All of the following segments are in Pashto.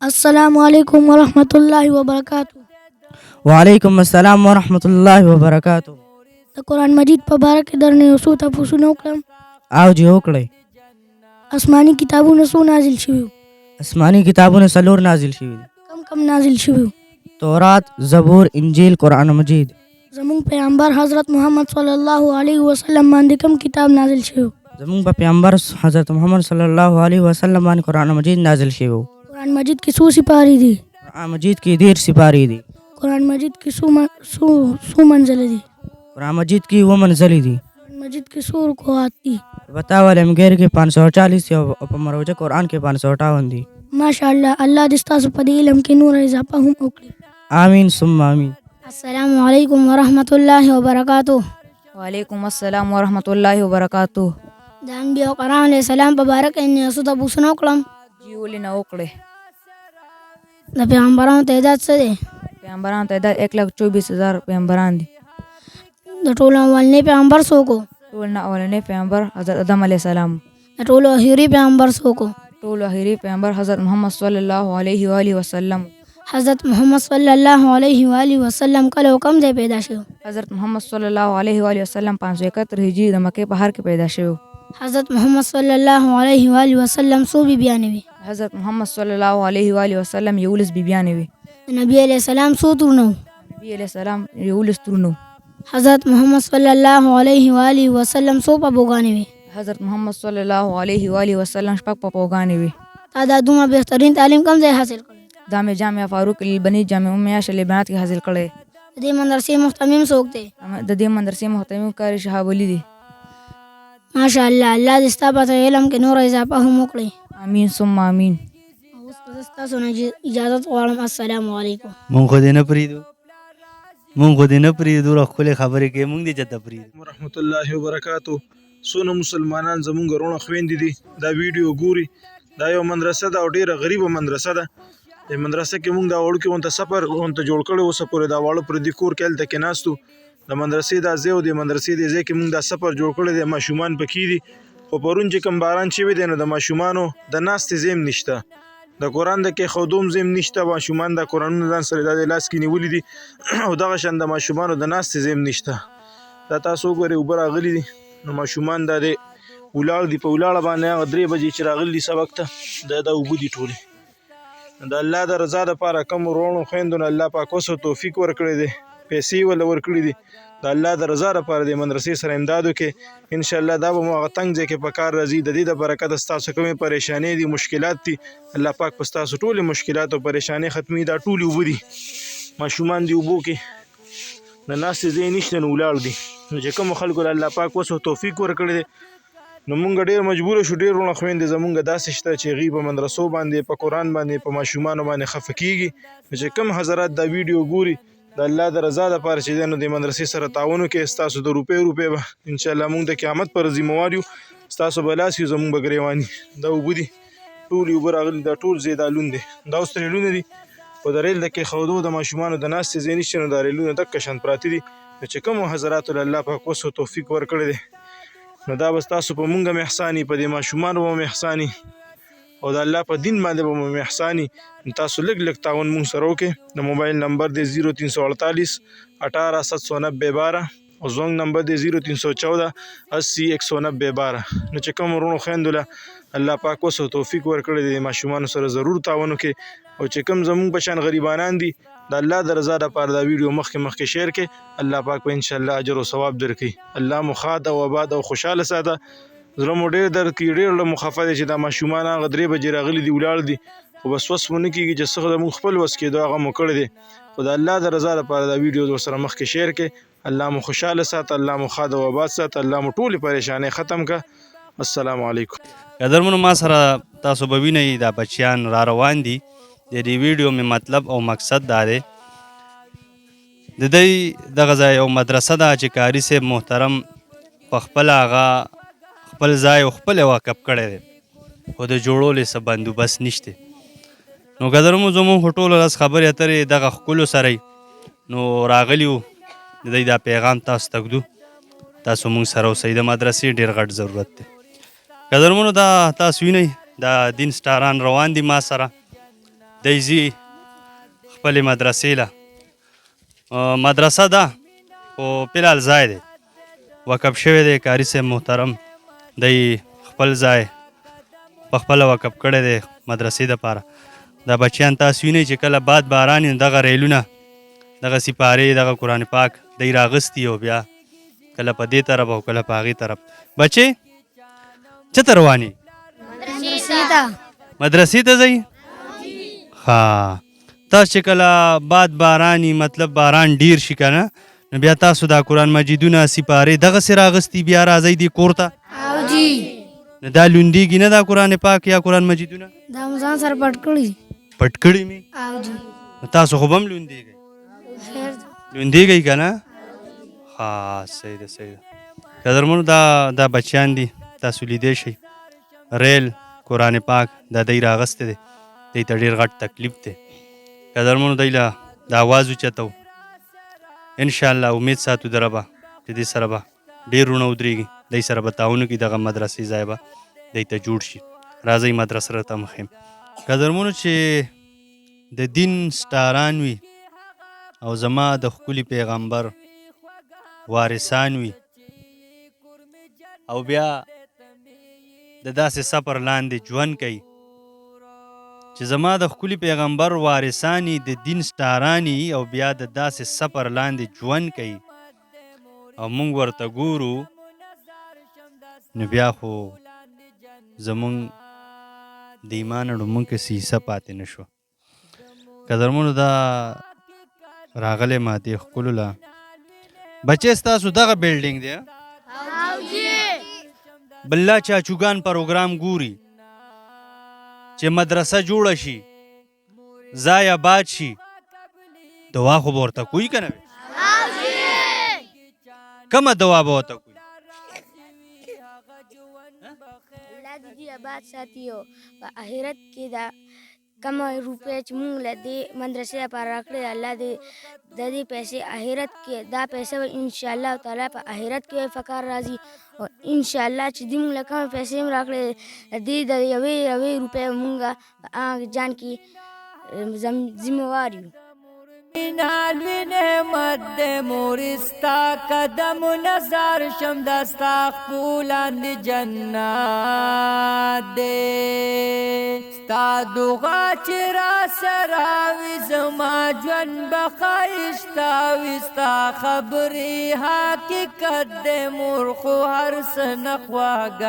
السلام علیکم ورحمۃ اللہ وبرکاتہ. وعلیکم السلام ورحمۃ الله وبرکاتہ. د قرآن مجید په باره کې درنه یو څو تپوسونه وکړم. او جی وکړئ. آسماني کتابونه څو نازل شوي وو؟ آسماني کتابونه څلور نازل شوي دي. کم کم نازل شوي وو؟ تورات، زبور، انجیل، قرآن مجید. زمونږ پیغمبر حضرت محمد صلی الله علیه وسلم باندې کوم کتاب نازل شوی وو؟ زمونږ په پیغمبر حضرت محمد صلی الله علیه وسلم باندې قرآن مجید نازل شوی وو. قرآن مجید کې څو سپارې دي؟ قرآن مجید کې 13 سپارې دي. قرآن مجید کې څو منزله دي؟ قرآن مجید کې 7 منزلې دي. قرآن مجید کې څو رکوعات دي؟ بتاو علمگیر کې 540 او په مروجه قرآن کې 558 دي. ماشاءالله. الله دې ستاسو په دې علم کې نور اضافه هم وکړي. آمین ثم آمین. السلام علیکم ورحمۃ اللہ وبرکاتہ. وعلیکم السلام ورحمۃ اللہ وبرکاتہ. د انبیاء کرام علیه السلام په باره کې یې څو تپوسونه وکړم. جی ولې نه وکړې؟ د پیغمبرانو تعداد څه دی؟ پیغمبرانو تعداد 1,24,000 پیغمبران دي. د ټولو اولنی پیغمبر څوک و؟ ټول نه اولنی پیغمبر حضرت آدم علیه السلام. د ټولو اخري پیغمبر څوک و؟ ټول اخري پیغمبر حضرت محمد صلی الله علیه و آله وسلم. حضرت محمد صلی الله علیه و آله وسلم کله او کوم ځای پیدا شو؟ حضرت محمد صلی الله علیه و آله وسلم 571 هجری د مکې په ښار کې پیدا شو. حضرت محمد صلی الله علیه و آله وسلم څو بیبیانې وي؟ حضرت محمد صلی الله علیه و آله وسلم 11 بیبیانې وي. د نبی علیه السلام څو ترونه وو؟ نبی علیه السلام 11 ترونه. حضرت محمد صلی الله علیه و آله وسلم څو پاپوګانې وي؟ حضرت محمد صلی الله علیه و آله وسلم 6 پاپوګانې وي. تا دا دومره بهترین تعلیم کوم ځای حاصل کړی؟ دا مې جامع فاروق البنی جامع ام عائشہ البنات کې حاصل کړی. د دې مدرسې محتمم څوک دی؟ د دې مدرسې محتمم قاری شهاب علي دی. ماشاءالله. الله دې ستا په علم کې نور اضافه هم وکړي. آمین ثم آمین. اوس به زه ستاسو نه اجازه غواړم. السلام علیکم. مونږ خو دې نه پرېږدو را ښکلې خبرې کوې مونږ دې چېرته پرېږدو. ورحمت الله وبرکاتو. څونه مسلمانان زمونږ وروڼه خویندې دي دا ویډیو ګوري. دا یو مدرسه ده او ډېره غریبه مدرسه ده. د مدرسه کې مونږ دا وړوکې غونته سفر غونته جوړ کړی اوسه پورې دا واړه پردي کور کې هلته کې ناست وو. د مدرسې دا ځای او د مدرسې دې ځای کې مونږ دا سفر جوړ کړی دی. ماشومان پکې دي خو پرون چې کوم باران شوی دی نو د ماشومانو د ناستې ځای هم نشته، د قرآن د کېښودو هم ځای هم نشته. ماشومان دا قرآنونه ځان سره دا د لاس کې نیولي دي او دغه شان د ماشومانو د ناستې ځای هم نشته. دا تاسو وګورئ اوبه راغلي دي نو ماشومان دا دی ولاړ دي په ولاړه باندې هغه 3 بجې چې راغلي دي سبق ته دا اوبه دي ټولې. د الله د رضا دپاره کوم وروڼو خویندو نه الله پاک اوس توفیق ورکړی دی، پیسې وله ورکړي دي. د الله د رضا دپاره د مدرسې سره امداد وکړي. انشاءالله دا به مو هغه تنګ ځای کې په کار راځي. د دې د برکته ستاسو کومې پریشانې دي مشکلات دي الله پاک په ستاسو ټولې مشکلات او پریشانې ختمي. دا ټولې اوبه دي ماشومان دي اوبو کې د ناستې ځای نشته نو ولاړ دي. نو چې کومو خلکو له الله پاک اوس توفیق ورکړی دی نو مونږ ډېر مجبوره شو. ډېر وروڼه خویندې زمونږ داسې شته چې هغوی په مدرسو باندې په قرآن باندې په ماشومانو باندې خفه کېږي. نو چې کوم حضرات دا ویډیو ګوري د الله د رضا دپاره چې دی نو د مدرسې سره تعاون وکړئ. ستاسو د روپۍ به انشاءالله مونږ د قیامت پر ذموار یو، ستاسو به لاس یو زمونږ به ګریوان وي. دا اوبه دي ټولې اوبه راغلي دا ټول ځای دا لوند دی. دا اوس ریلونه دي خو د ریل د کېښودو د ماشومانو د ناستې ځای نشته نو دا ریلونه دقه شان پراته دي. نو چې کومو حضراتو له الله پاک اوس توفیق ورکړی دی نو دا به ستاسو په مونږ هم احسان وي، په دې ماشومانو به هم احسان وي او د الله په دین باندې به مو احسان وي. تاسو لږ تعاون مونږ سره وکړئ. د موبایل نمبر دی 0348 18 790 او زنګ نمبر دی 0314 80 190 12. نو چې کوم وروڼو خویندو له الله پاک اوس توفیق ورکړی دی ماشومانو سره ضرور تعاون وکړئ. او چې کوم زمونږ په شان غریبانان دي د الله د رضا دپاره دا ویډیو مخکې شیر کړئ. الله پاک به انشاءالله اجر او ثواب درکړي. الله مو ښاد او آباد او خوشحاله ساته. زړه مو ډېر درد کوي، ډېر له مو خفه دی چې دا ماشومان هغه 3 بجې راغلي دي ولاړ دي خو بس وس مو نه کېږي چې څه زموږ خپل وس کېدو هغه مو کړی دی. خو د الله د رضا دپاره دا ویډیو ورسره مخکې شیر کړئ. الله مو خوشحاله ساته، الله مو ښاد او آباد ساته، الله مو ټولې پریشانۍ ختم کړه. السلام علیکم. قدرمنو ما سره تاسو به وینئ دا بچیان را روان دي. د دې ویډیو مې مطلب او مقصد دا دی د دوی دغه ځای یو مدرسه ده چې قاري صاحب محترم په خپله هغه خپل ځای او خپل واقف کړی دی خو د جوړولو څه بندوبست نشته. نو قدرمو زموږ خو ټولو ورځ خبرې اترې دغه ښکلو سره نو راغلي وو د دوی دا پیغام تاسو ته ږدو. تاسو موږ سره اوسئ، د مدرسې ډېر غټ ضرورت دی. قدرمنو دا تاسو وینئ دا دین سټاران روان دي ما سره دی ځي خپلې مدرسې له مدرسه ده خو فلحال ځای دی وقف شوی دی قاري صاحب محترم دی خپل ځای په خپله وقف کړی دی مدرسې دپاره دا بچیان تاسو وینئ چې کله باد باران وي دغه ریلونه دغه سپارې دغه قرآن پاک دی راغستي او بیا کله په دې طرف او کله په هغې طرف بچې چېرته روانې مدرسې ته ځئ ها تاسو چې کله باد باران وي مطلب باران ډیر شي که نه نو بیا تاسو دا قرآن مجیدونه سپارې دغسې راغستي بیا راځئ دې کور ته نو دا لوندېږي نه دا قرآن پاک یا قرآن مجیدونه دا ځان سره پټ کړي پټ کړي مې نو تاسو خو به هم لوندېږئ لوندېږئ که نه ها صحیح ده صحیح ده قدرمنو دا بچیان دي تاسو لیدی شئ ریل قرآن پاک دا دی راغستی دی دی ته ډېر غټ تکلیف دی قدرمنو دی له د آواز اوچتو انشاءالله امید ساتو د ربه چې دې سره به ډېر وروڼه ودرېږي دی سره به تعاون وکړي دغه مدرسې ځای به دی ته جوړ شي راځئ مدرسه راته مخیم قدرمنو چې د دین سټاران وي او زما د ښکلي پیغمبر وارثان وي او بیا د داسې سفر لاندې ژوند کوي چې زما د ښکلي پیغمبر وارثاني د دین سټاراني او بیا د داسې سفر لاندې ژوند کوي او موږ ورته ګورو نو بیا خو زموږ د ایمان اړو موږ کې حصه پاتې نه شوه قدرمنو دا راغلی ما دې ښکلو له بچې ستاسو دغه بیلډینګ دی بله چاچوګان پروګرام ګوري چې مدرسه جوړه شي ځای آباد شي دعا خو به ورته کوي که نه وي کومه دعا به ورته کوي الله دې آباد ساتي او په آخرت کې دا کم روپۍ چې موږ له دې مدرسې لپاره راکړې الله دې د دې پیسې آخرت کې دا پیسې به انشاءالله تعالی په آخرت کې فکر راځي او انشاءالله چې دې موږ له کومې پیسې هم راکړې دې د یوې روپۍ موږ په هغه جان کې ذمہوار یو نالوی نعمت دے مورستا قدم نظر شم دستا خپولان دی جنات دے ستا دعا چرا سراوی زما جون بخایشتاوی ستا خبری حقیقت دے مرخو هر سنخواگاوی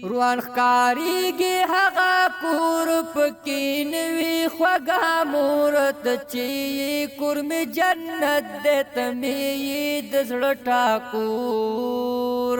روان خکاری گی حقا کور پکینوی خواگا مورت چی کرم جنت دے تمی دزڑ ٹاکور